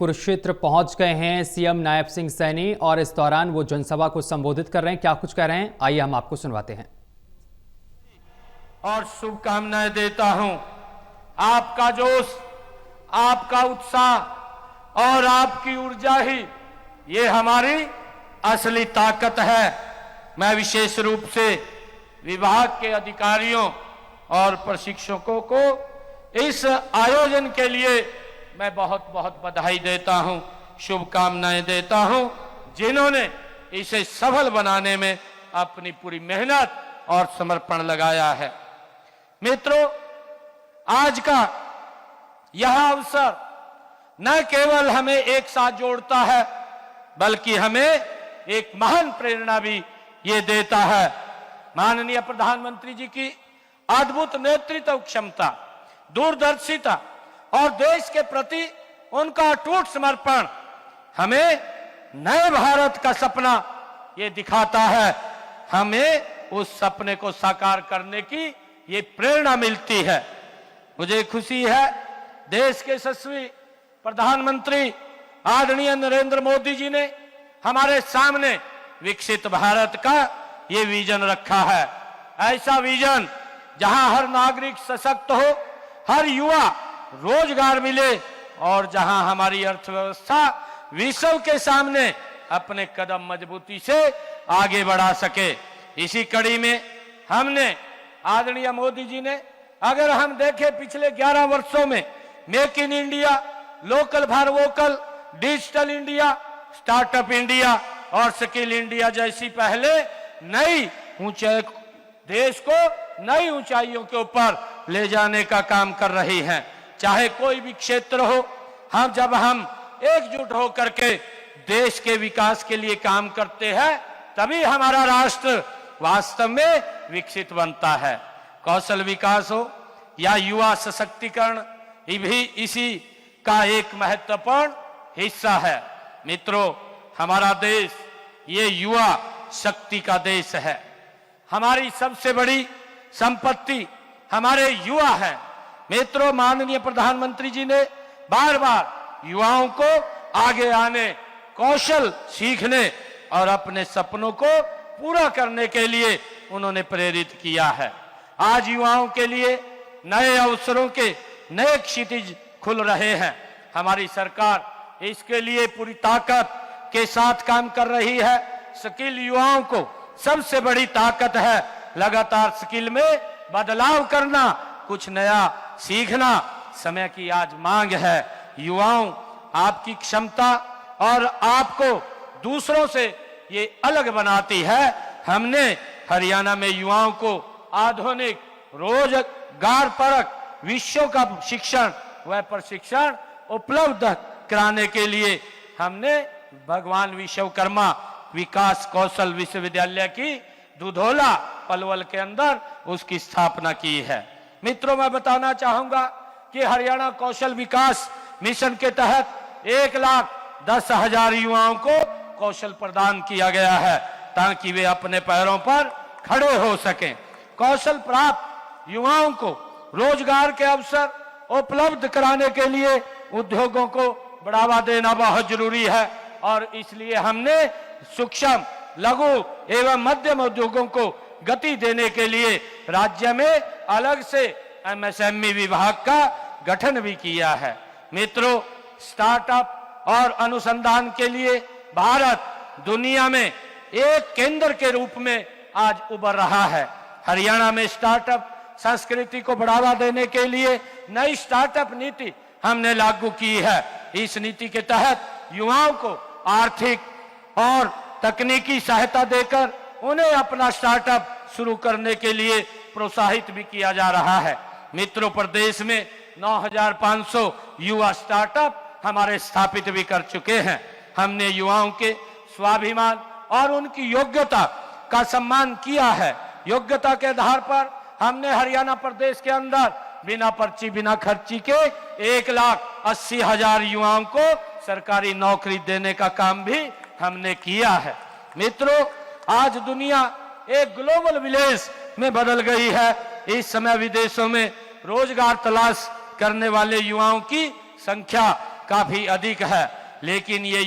कुरुक्षेत्र पहुंच गए हैं सीएम नायब सिंह सैनी और इस दौरान वो जनसभा को संबोधित कर रहे हैं। क्या कुछ कह रहे हैं, आइए हम आपको सुनवाते हैं। और शुभकामनाएं देता हूं। आपका जोश, आपका उत्साह और आपकी ऊर्जा ही ये हमारी असली ताकत है। मैं विशेष रूप से विभाग के अधिकारियों और प्रशिक्षकों को इस आयोजन के लिए मैं बहुत बहुत बधाई देता हूं, शुभकामनाएं देता हूं, जिन्होंने इसे सफल बनाने में अपनी पूरी मेहनत और समर्पण लगाया है। मित्रों, आज का यह अवसर न केवल हमें एक साथ जोड़ता है, बल्कि हमें एक महान प्रेरणा भी ये देता है। माननीय प्रधानमंत्री जी की अद्भुत नेतृत्व क्षमता, दूरदर्शिता और देश के प्रति उनका अटूट समर्पण हमें नए भारत का सपना ये दिखाता है। हमें उस सपने को साकार करने की ये प्रेरणा मिलती है। मुझे खुशी है, देश के यशस्वी प्रधानमंत्री आदरणीय नरेंद्र मोदी जी ने हमारे सामने विकसित भारत का ये विजन रखा है। ऐसा विजन जहां हर नागरिक सशक्त हो, हर युवा रोजगार मिले और जहां हमारी अर्थव्यवस्था विश्व के सामने अपने कदम मजबूती से आगे बढ़ा सके। इसी कड़ी में हमने आदरणीय मोदी जी ने, अगर हम देखें पिछले 11 वर्षों में make in India, local for vocal, digital India, startup India और स्किल इंडिया जैसी पहले नई ऊंचाई, देश को नई ऊंचाइयों के ऊपर ले जाने का काम कर रही हैं। चाहे कोई भी क्षेत्र हो, जब हम एकजुट होकर के देश के विकास के लिए काम करते हैं, तभी हमारा राष्ट्र वास्तव में विकसित बनता है। कौशल विकास हो या युवा सशक्तिकरण, ये भी इसी का एक महत्वपूर्ण हिस्सा है। मित्रों, हमारा देश ये युवा शक्ति का देश है। हमारी सबसे बड़ी संपत्ति हमारे युवा है। मित्रों, माननीय प्रधानमंत्री जी ने बार बार युवाओं को आगे आने, कौशल सीखने और अपने सपनों को पूरा करने के लिए उन्होंने प्रेरित किया है। आज युवाओं के लिए नए अवसरों के नए क्षितिज खुल रहे हैं। हमारी सरकार इसके लिए पूरी ताकत के साथ काम कर रही है। स्किल युवाओं को सबसे बड़ी ताकत है। लगातार स्किल में बदलाव करना, कुछ नया सीखना समय की आज मांग है। युवाओं, आपकी क्षमता और आपको दूसरों से ये अलग बनाती है। हमने हरियाणा में युवाओं को आधुनिक रोजगार परक विषयों का शिक्षण व प्रशिक्षण उपलब्ध कराने के लिए हमने भगवान विश्वकर्मा विकास कौशल विश्वविद्यालय की दुधौला पलवल के अंदर उसकी स्थापना की है। मित्रों, मैं बताना चाहूंगा कि हरियाणा कौशल विकास मिशन के तहत 1,10,000 युवाओं को कौशल प्रदान किया गया है ताकि वे अपने पैरों पर खड़े हो सकें। कौशल प्राप्त युवाओं को रोजगार के अवसर उपलब्ध कराने के लिए उद्योगों को बढ़ावा देना बहुत जरूरी है और इसलिए हमने सूक्ष्म, लघु एवं मध्यम उद्योगों को गति देने के लिए राज्य में अलग से एमएसएमई विभाग का गठन भी किया है। मित्रों, स्टार्टअप और अनुसंधान के लिए भारत दुनिया में एक केंद्र के रूप में आज उभर रहा है। हरियाणा में स्टार्टअप संस्कृति को बढ़ावा देने के लिए नई स्टार्टअप नीति हमने लागू की है। इस नीति के तहत युवाओं को आर्थिक और तकनीकी सहायता देकर उन्हें अपना स्टार्टअप शुरू करने के लिए प्रोत्साहित भी किया जा रहा है। मित्रों, प्रदेश में 9,500 युवा स्टार्टअप हमारे स्थापित भी कर चुके हैं। हमने युवाओं के स्वाभिमान और उनकी योग्यता का सम्मान किया है। योग्यता के आधार पर हमने हरियाणा प्रदेश के अंदर बिना पर्ची, बिना खर्ची के 1,80,000 युवाओं को सरकारी नौकरी देने का काम भी हमने किया है। मित्रों, आज दुनिया एक ग्लोबल विलेज में बदल गई है। इस समय विदेशों में रोजगार तलाश करने वाले युवाओं की संख्या काफी अधिक है, लेकिन ये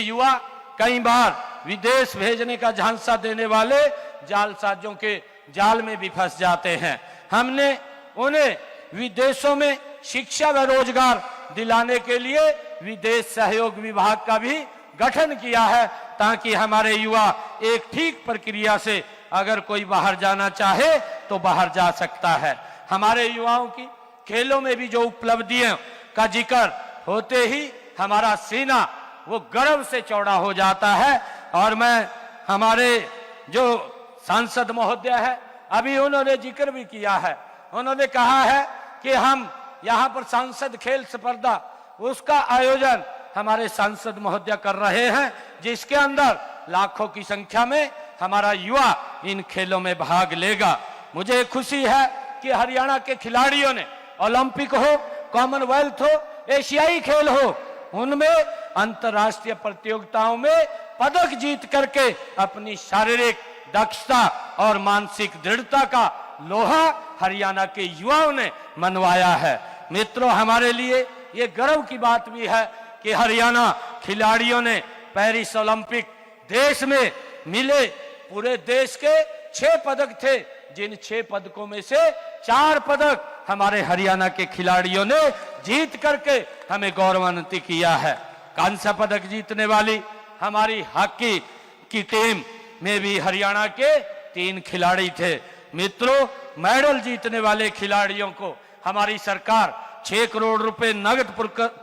युवा कई बार विदेश भेजने का झांसा देने वाले जालसाजों के जाल में भी फंस जाते हैं। हमने उन्हें विदेशों में शिक्षा व रोजगार दिलाने के लिए विदेश सहयोग विभाग का भी गठन किया है, ताकि हमारे युवा एक ठीक प्रक्रिया से अगर कोई बाहर जाना चाहे तो बाहर जा सकता है। हमारे युवाओं की खेलों में भी जो उपलब्धियों का जिक्र होते ही हमारा सीना वो गर्व से चौड़ा हो जाता है। और मैं हमारे जो सांसद महोदय है, अभी उन्होंने जिक्र भी किया है, उन्होंने कहा है कि हम यहाँ पर सांसद खेल स्पर्धा उसका आयोजन हमारे सांसद महोदय कर रहे हैं, जिसके अंदर लाखों की संख्या में हमारा युवा इन खेलों में भाग लेगा। मुझे खुशी है कि हरियाणा के खिलाड़ियों ने ओलंपिक हो, कॉमनवेल्थ हो, एशियाई खेल हो, उनमें अंतर्राष्ट्रीय प्रतियोगिताओं में पदक जीत करके अपनी शारीरिक दक्षता और मानसिक दृढ़ता का लोहा हरियाणा के युवाओं ने मनवाया है। मित्रों, हमारे लिए ये गर्व की बात भी है कि हरियाणा खिलाड़ियों ने पेरिस ओलंपिक देश में मिले पूरे देश के 6 पदक थे, जिन 6 पदकों में से 4 पदक हमारे हरियाणा के खिलाड़ियों ने जीत करके हमें गौरवान्वित किया है। कांस्य पदक जीतने वाली हमारी हॉकी की टीम में भी हरियाणा के 3 खिलाड़ी थे। मित्रों, मेडल जीतने वाले खिलाड़ियों को हमारी सरकार 6 करोड़ रुपए नगद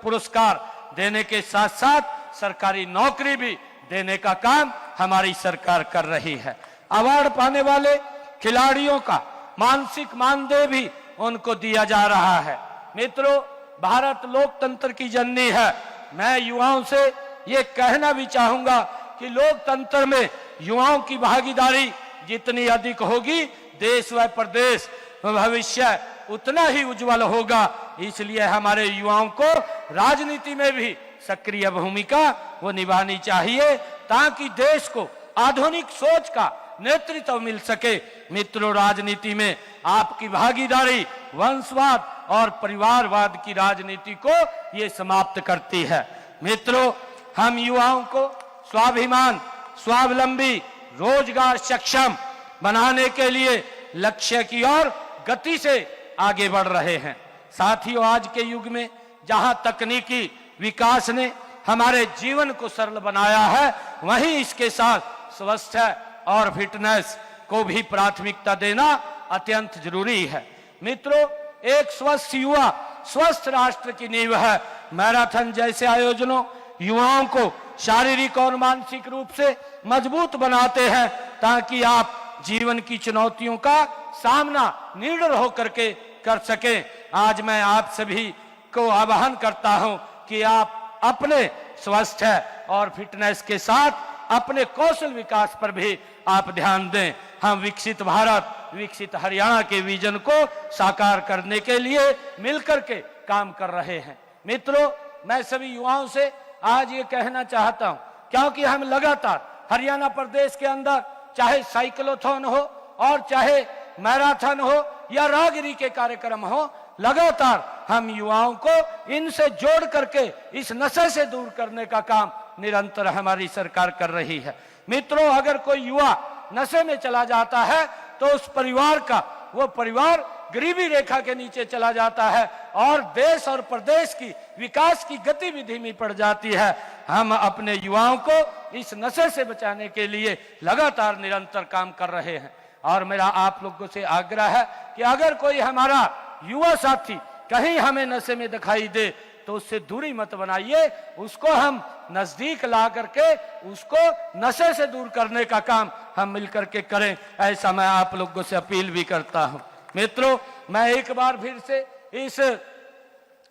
पुरस्कार देने के साथ साथ सरकारी नौकरी भी देने का काम हमारी सरकार कर रही है। अवार्ड पाने वाले खिलाड़ियों का मानसिक मानदेय भी उनको दिया जा रहा है। मित्रों, भारत लोकतंत्र की जननी है। मैं युवाओं से ये कहना भी चाहूंगा कि लोकतंत्र में युवाओं की भागीदारी जितनी अधिक होगी, देश व प्रदेश भविष्य उतना ही उज्जवल होगा। इसलिए हमारे युवाओं को राजनीति में भी सक्रिय भूमिका वो निभानी चाहिए, ताकि देश को आधुनिक सोच का नेतृत्व मिल सके। मित्रों, राजनीति में आपकी भागीदारी वंशवाद और परिवारवाद की राजनीति को ये समाप्त करती है। मित्रों, हम युवाओं को स्वाभिमान, स्वावलंबी, रोजगार सक्षम बनाने के लिए लक्ष्य की ओर गति से आगे बढ़ रहे हैं। साथियों, आज के युग में जहां तकनीकी विकास ने हमारे जीवन को सरल बनाया है, वहीं इसके साथ स्वास्थ्य और फिटनेस को भी प्राथमिकता देना अत्यंत जरूरी है। मित्रों, एक स्वस्थ युवा स्वस्थ राष्ट्र की नींव है। मैराथन जैसे आयोजनों युवाओं को शारीरिक और मानसिक रूप से मजबूत बनाते हैं, ताकि आप जीवन की चुनौतियों का सामना निडर होकर के कर सकें। आज मैं आप सभी को आह्वान करता हूं कि आप अपने स्वास्थ्य और फिटनेस के साथ अपने कौशल विकास पर भी आप ध्यान दें। हम विकसित भारत, विकसित हरियाणा के विजन को साकार करने के लिए मिलकर के काम कर रहे हैं। मित्रों, मैं सभी युवाओं से आज ये कहना चाहता हूं, क्योंकि हम लगातार हरियाणा प्रदेश के अंदर चाहे साइक्लोथॉन हो और चाहे मैराथन हो या राहगिरी के कार्यक्रम हो, लगातार हम युवाओं को इनसे जोड़ करके इस नशे से दूर करने का काम निरंतर हमारी सरकार कर रही है। मित्रों, अगर कोई युवा नशे में चला जाता है तो उस परिवार का वो परिवार गरीबी रेखा के नीचे चला जाता है और देश और प्रदेश की विकास की गति धीमी पड़ जाती है। हम अपने युवाओं को इस नशे से बचाने के लिए लगातार निरंतर काम कर रहे हैं। और मेरा आप लोगों से आग्रह है कि अगर कोई हमारा युवा साथी कहीं हमें नशे में दिखाई दे तो उससे दूरी मत बनाइए, उसको हम नजदीक ला करके उसको नशे से दूर करने का काम हम मिलकर के करें। ऐसा मैं आप लोगों से अपील भी करता हूं। मित्रों, मैं एक बार फिर से इस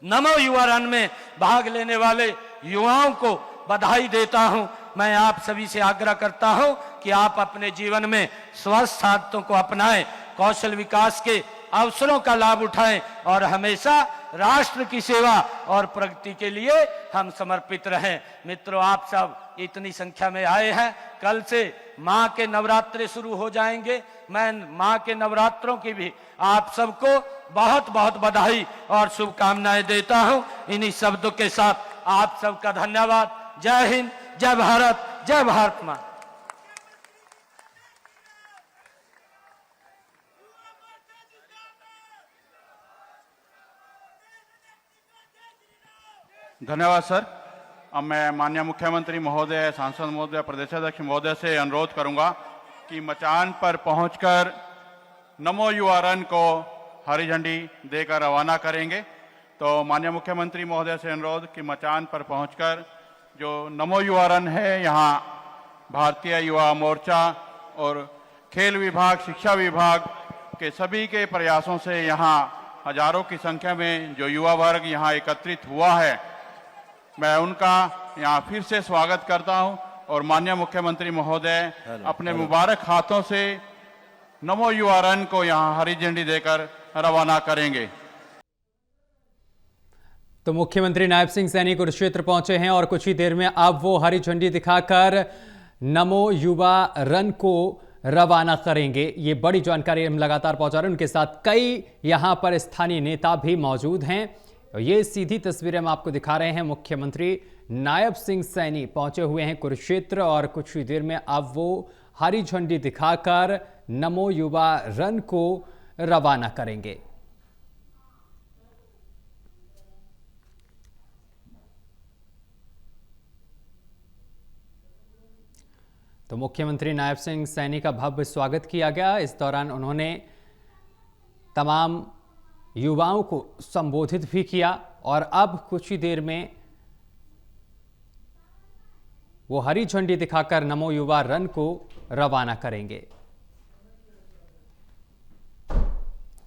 नमो युवा रन में भाग लेने वाले युवाओं को बधाई देता हूं। मैं आप सभी से आग्रह करता हूं कि आप अपने जीवन में स्वस्थ आदतों को अपनाएं, कौशल विकास के अवसरों का लाभ उठाएं और हमेशा राष्ट्र की सेवा और प्रगति के लिए हम समर्पित रहें। मित्रों, आप सब इतनी संख्या में आए हैं। कल से मां के नवरात्रे शुरू हो जाएंगे। मैं मां के नवरात्रों की भी आप सबको बहुत बहुत बधाई और शुभकामनाएं देता हूं। इन्हीं शब्दों के साथ आप सबका धन्यवाद। जय हिंद, जय भारत, जय भारत मां। धन्यवाद सर। अब मैं माननीय मुख्यमंत्री महोदय, सांसद महोदय, प्रदेशाध्यक्ष महोदय से अनुरोध करूंगा कि मचान पर पहुंचकर नमो युवा रन को हरी झंडी देकर रवाना करेंगे। तो माननीय मुख्यमंत्री महोदय से अनुरोध कि मचान पर पहुंचकर जो नमो युवा रन है, यहाँ भारतीय युवा मोर्चा और खेल विभाग, शिक्षा विभाग के सभी के प्रयासों से यहाँ हजारों की संख्या में जो युवा वर्ग यहाँ एकत्रित हुआ है, मैं उनका यहाँ फिर से स्वागत करता हूं और माननीय मुख्यमंत्री महोदय अपने मुबारक हाथों से नमो युवा रन को यहाँ हरी झंडी देकर रवाना करेंगे। तो मुख्यमंत्री नायब सिंह सैनी कुरुक्षेत्र पहुंचे हैं और कुछ ही देर में अब वो हरी झंडी दिखाकर नमो युवा रन को रवाना करेंगे। ये बड़ी जानकारी हम लगातार पहुंचा रहे हैं। उनके साथ कई यहां पर स्थानीय नेता भी मौजूद हैं। ये सीधी तस्वीरें हम आपको दिखा रहे हैं। मुख्यमंत्री नायब सिंह सैनी पहुंचे हुए हैं कुरुक्षेत्र और कुछ ही देर में अब वो हरी झंडी दिखाकर नमो युवा रन को रवाना करेंगे। तो मुख्यमंत्री नायब सिंह सैनी का भव्य स्वागत किया गया। इस दौरान उन्होंने तमाम युवाओं को संबोधित भी किया और अब कुछ ही देर में वो हरी झंडी दिखाकर नमो युवा रन को रवाना करेंगे।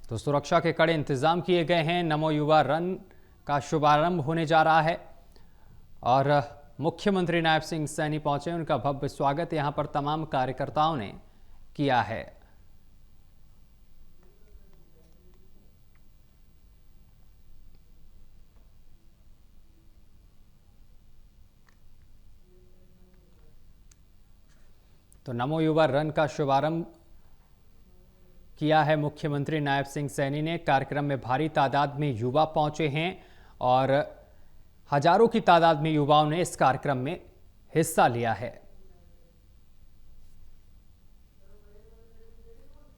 तो सुरक्षा के कड़े इंतजाम किए गए हैं। नमो युवा रन का शुभारंभ होने जा रहा है और मुख्यमंत्री नायब सिंह सैनी पहुंचे। उनका भव्य स्वागत यहां पर तमाम कार्यकर्ताओं ने किया है। तो नमो युवा रन का शुभारंभ किया है मुख्यमंत्री नायब सिंह सैनी ने। कार्यक्रम में भारी तादाद में युवा पहुंचे हैं और हजारों की तादाद में युवाओं ने इस कार्यक्रम में हिस्सा लिया है।